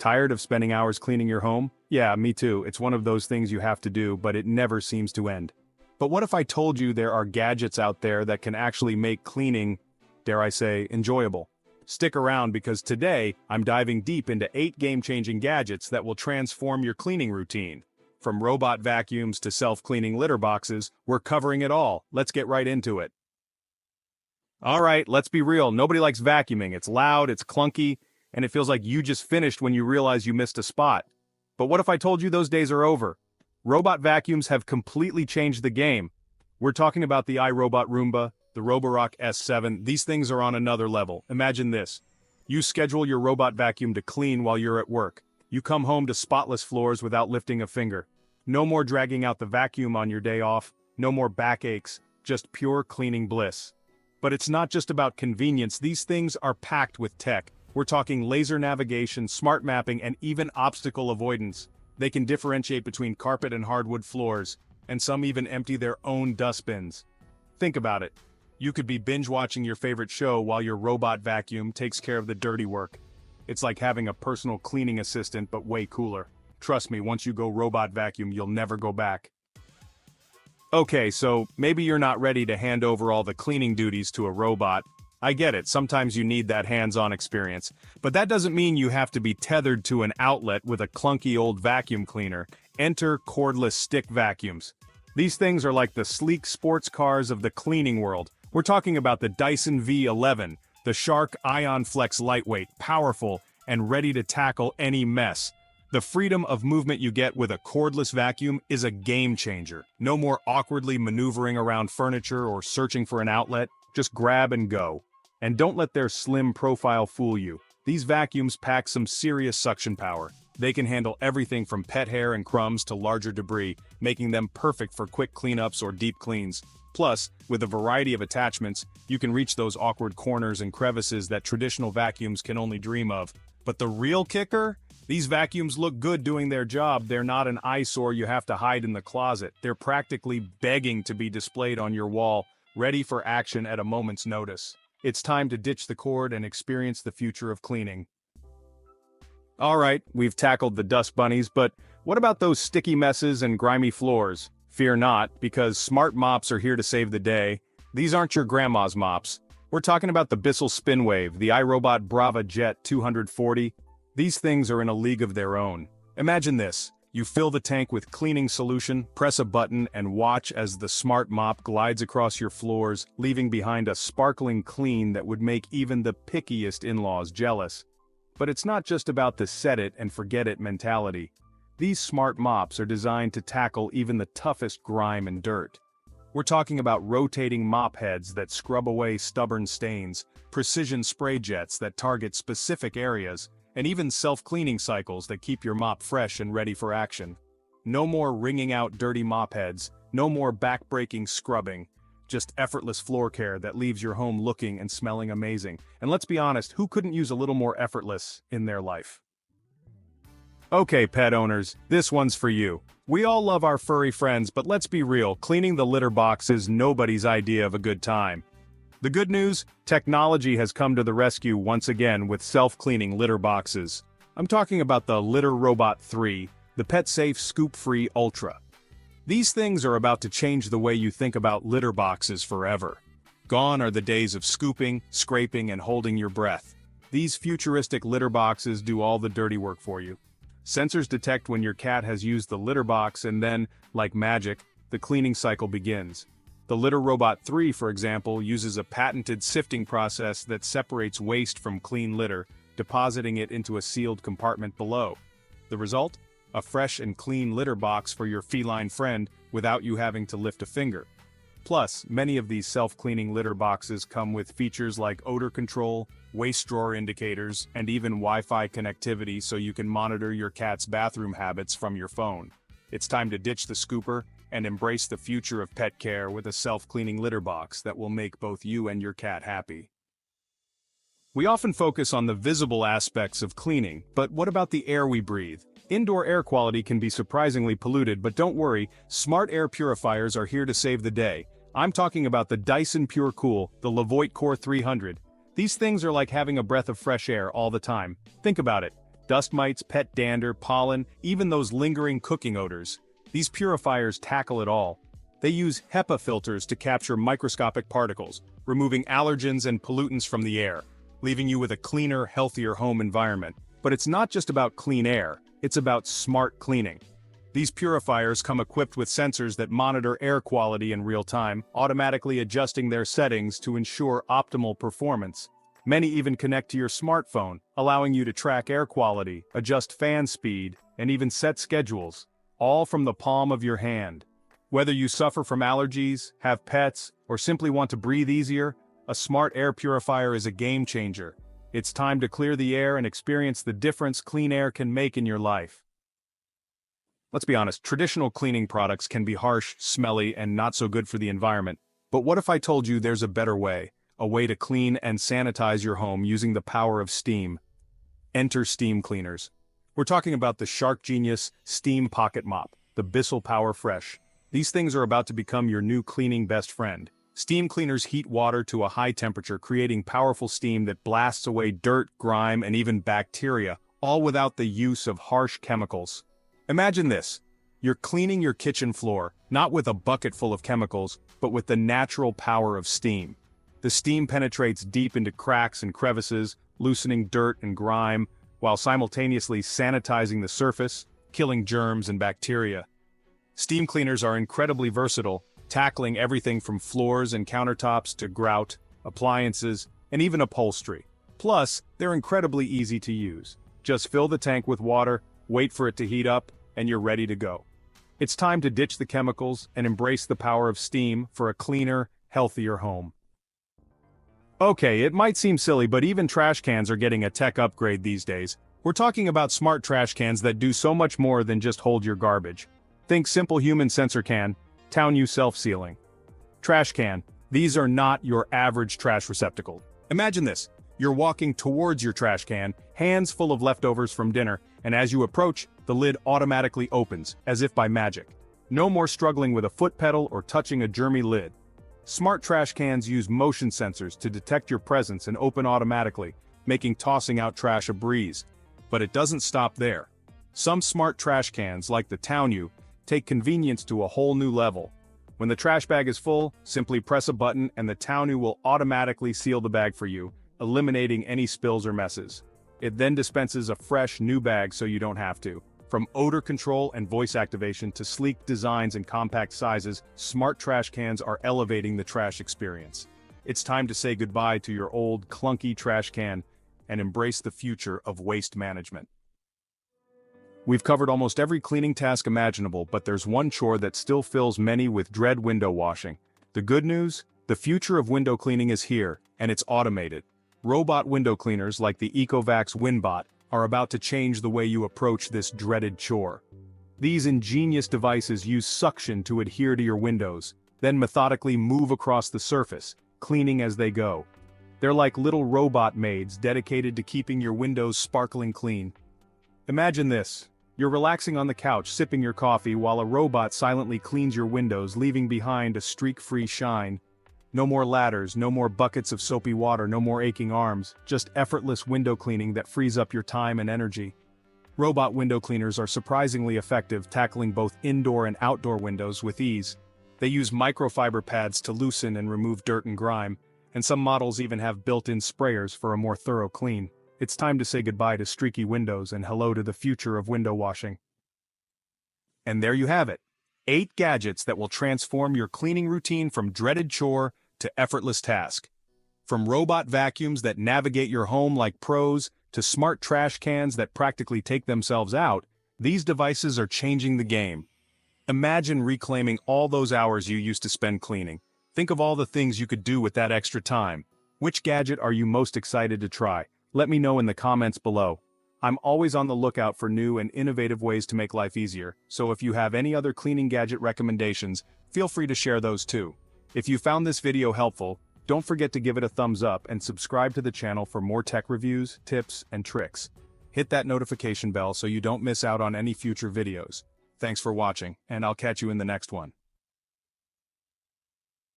Tired of spending hours cleaning your home? Yeah, me too. It's one of those things you have to do, but it never seems to end. But what if I told you there are gadgets out there that can actually make cleaning, dare I say, enjoyable? Stick around because today, I'm diving deep into 8 game-changing gadgets that will transform your cleaning routine. From robot vacuums to self-cleaning litter boxes, we're covering it all. Let's get right into it. Alright, let's be real, nobody likes vacuuming. It's loud, it's clunky, and it feels like you just finished when you realize you missed a spot. But what if I told you those days are over? Robot vacuums have completely changed the game. We're talking about the iRobot Roomba, the Roborock S7. These things are on another level. Imagine this. You schedule your robot vacuum to clean while you're at work. You come home to spotless floors without lifting a finger. No more dragging out the vacuum on your day off, no more backaches, just pure cleaning bliss. But it's not just about convenience, these things are packed with tech. We're talking laser navigation, smart mapping, and even obstacle avoidance. They can differentiate between carpet and hardwood floors, and some even empty their own dustbins. Think about it. You could be binge-watching your favorite show while your robot vacuum takes care of the dirty work. It's like having a personal cleaning assistant, but way cooler. Trust me, once you go robot vacuum, you'll never go back. Okay, so maybe you're not ready to hand over all the cleaning duties to a robot. I get it, sometimes you need that hands-on experience, but that doesn't mean you have to be tethered to an outlet with a clunky old vacuum cleaner. Enter cordless stick vacuums. These things are like the sleek sports cars of the cleaning world. We're talking about the Dyson V11, the Shark Ion Flex lightweight, powerful, and ready to tackle any mess. The freedom of movement you get with a cordless vacuum is a game changer. No more awkwardly maneuvering around furniture or searching for an outlet, just grab and go. And don't let their slim profile fool you. These vacuums pack some serious suction power. They can handle everything from pet hair and crumbs to larger debris, making them perfect for quick cleanups or deep cleans. Plus, with a variety of attachments, you can reach those awkward corners and crevices that traditional vacuums can only dream of. But the real kicker? These vacuums look good doing their job. They're not an eyesore you have to hide in the closet. They're practically begging to be displayed on your wall, ready for action at a moment's notice. It's time to ditch the cord and experience the future of cleaning. Alright, we've tackled the dust bunnies, but what about those sticky messes and grimy floors? Fear not, because smart mops are here to save the day. These aren't your grandma's mops. We're talking about the Bissell Spinwave, the iRobot Brava Jet 240. These things are in a league of their own. Imagine this. You fill the tank with cleaning solution, press a button, and watch as the smart mop glides across your floors, leaving behind a sparkling clean that would make even the pickiest in-laws jealous. But it's not just about the set-it-and-forget-it mentality. These smart mops are designed to tackle even the toughest grime and dirt. We're talking about rotating mop heads that scrub away stubborn stains, precision spray jets that target specific areas, and even self-cleaning cycles that keep your mop fresh and ready for action. No more wringing out dirty mop heads, no more back-breaking scrubbing, just effortless floor care that leaves your home looking and smelling amazing. And let's be honest, who couldn't use a little more effortless in their life? Okay, pet owners, this one's for you. We all love our furry friends, but let's be real, cleaning the litter box is nobody's idea of a good time. The good news? Technology has come to the rescue once again with self-cleaning litter boxes. I'm talking about the Litter Robot 3, the pet-safe scoop-free Ultra. These things are about to change the way you think about litter boxes forever. Gone are the days of scooping, scraping, and holding your breath. These futuristic litter boxes do all the dirty work for you. Sensors detect when your cat has used the litter box and then, like magic, the cleaning cycle begins. The Litter Robot 3, for example, uses a patented sifting process that separates waste from clean litter, depositing it into a sealed compartment below. The result? A fresh and clean litter box for your feline friend without you having to lift a finger. Plus, many of these self-cleaning litter boxes come with features like odor control, waste drawer indicators, and even Wi-Fi connectivity so you can monitor your cat's bathroom habits from your phone. It's time to ditch the scooper and embrace the future of pet care with a self-cleaning litter box that will make both you and your cat happy. We often focus on the visible aspects of cleaning, but what about the air we breathe? Indoor air quality can be surprisingly polluted, but don't worry, smart air purifiers are here to save the day. I'm talking about the Dyson Pure Cool, the Levoit Core 300. These things are like having a breath of fresh air all the time. Think about it. Dust mites, pet dander, pollen, even those lingering cooking odors. These purifiers tackle it all. They use HEPA filters to capture microscopic particles, removing allergens and pollutants from the air, leaving you with a cleaner, healthier home environment. But it's not just about clean air, it's about smart cleaning. These purifiers come equipped with sensors that monitor air quality in real time, automatically adjusting their settings to ensure optimal performance. Many even connect to your smartphone, allowing you to track air quality, adjust fan speed, and even set schedules, all from the palm of your hand. Whether you suffer from allergies, have pets, or simply want to breathe easier, a smart air purifier is a game changer. It's time to clear the air and experience the difference clean air can make in your life. Let's be honest, traditional cleaning products can be harsh, smelly, and not so good for the environment. But what if I told you there's a better way? A way to clean and sanitize your home using the power of steam. Enter steam cleaners. We're talking about the Shark Genius Steam Pocket Mop, the Bissell Power Fresh. These things are about to become your new cleaning best friend. Steam cleaners heat water to a high temperature, creating powerful steam that blasts away dirt, grime, and even bacteria, all without the use of harsh chemicals. Imagine this. You're cleaning your kitchen floor, not with a bucket full of chemicals, but with the natural power of steam. The steam penetrates deep into cracks and crevices, loosening dirt and grime, while simultaneously sanitizing the surface, killing germs and bacteria. Steam cleaners are incredibly versatile, tackling everything from floors and countertops to grout, appliances, and even upholstery. Plus, they're incredibly easy to use. Just fill the tank with water, wait for it to heat up, and you're ready to go. It's time to ditch the chemicals and embrace the power of steam for a cleaner, healthier home. Okay, it might seem silly, but even trash cans are getting a tech upgrade these days. We're talking about smart trash cans that do so much more than just hold your garbage. Think simple human sensor can, Town-U self-sealing. Trash can. These are not your average trash receptacle. Imagine this. You're walking towards your trash can, hands full of leftovers from dinner, and as you approach, the lid automatically opens, as if by magic. No more struggling with a foot pedal or touching a germy lid. Smart trash cans use motion sensors to detect your presence and open automatically, making tossing out trash a breeze. But it doesn't stop there. Some smart trash cans, like the Town-U, take convenience to a whole new level. When the trash bag is full, simply press a button and the Town-U will automatically seal the bag for you, eliminating any spills or messes. It then dispenses a fresh, new bag so you don't have to. From odor control and voice activation to sleek designs and compact sizes, smart trash cans are elevating the trash experience. It's time to say goodbye to your old, clunky trash can and embrace the future of waste management. We've covered almost every cleaning task imaginable, but there's one chore that still fills many with dread: window washing. The good news? The future of window cleaning is here, and it's automated. Robot window cleaners like the EcoVax WinBot are about to change the way you approach this dreaded chore. These ingenious devices use suction to adhere to your windows, then methodically move across the surface, cleaning as they go. They're like little robot maids dedicated to keeping your windows sparkling clean. Imagine this. You're relaxing on the couch, sipping your coffee while a robot silently cleans your windows, leaving behind a streak-free shine. No more ladders, no more buckets of soapy water, no more aching arms, just effortless window cleaning that frees up your time and energy. Robot window cleaners are surprisingly effective, tackling both indoor and outdoor windows with ease. They use microfiber pads to loosen and remove dirt and grime, and some models even have built-in sprayers for a more thorough clean. It's time to say goodbye to streaky windows and hello to the future of window washing. And there you have it. 8 gadgets that will transform your cleaning routine from dreaded chore to effortless task. From robot vacuums that navigate your home like pros, to smart trash cans that practically take themselves out, these devices are changing the game. Imagine reclaiming all those hours you used to spend cleaning. Think of all the things you could do with that extra time. Which gadget are you most excited to try? Let me know in the comments below. I'm always on the lookout for new and innovative ways to make life easier, so if you have any other cleaning gadget recommendations, feel free to share those too. If you found this video helpful, don't forget to give it a thumbs up and subscribe to the channel for more tech reviews, tips, and tricks. Hit that notification bell so you don't miss out on any future videos. Thanks for watching, and I'll catch you in the next one.